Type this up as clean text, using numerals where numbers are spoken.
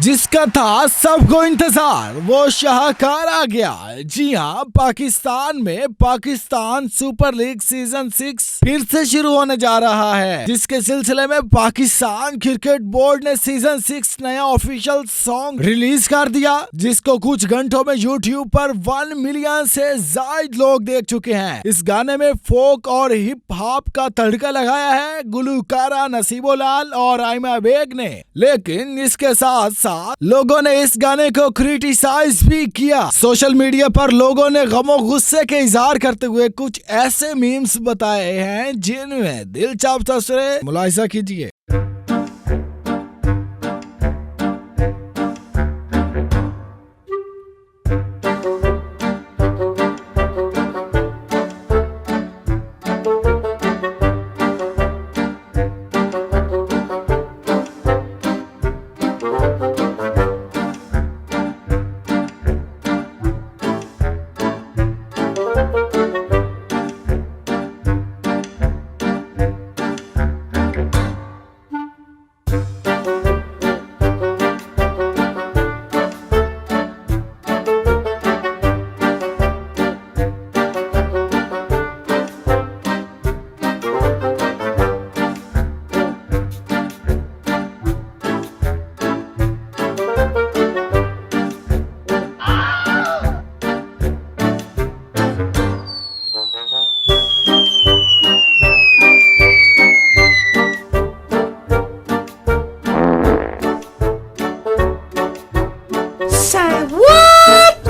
जिसका था सबको इंतजार, वो शाहकार आ गया। जी हाँ, पाकिस्तान में पाकिस्तान सुपर लीग सीजन 6 फिर से शुरू होने जा रहा है, जिसके सिलसिले में पाकिस्तान क्रिकेट बोर्ड ने सीजन 6 नया ऑफिशियल सॉन्ग रिलीज कर दिया, जिसको कुछ घंटों में यूट्यूब पर 1 मिलियन से ज्यादा लोग देख चुके हैं। इस गाने में फोक और हिप हॉप का तड़का लगाया है गुलकारा नसीबोलाल और आयमा बेग ने, लेकिन इसके साथ लोगों ने इस गाने को क्रिटिसाइज भी किया। सोशल मीडिया पर लोगों ने गमो गुस्से के इजहार करते हुए कुछ ऐसे मीम्स बताए हैं जिनमें दिलचस्प तस्वीरें मुलाहिजा कीजिए। What?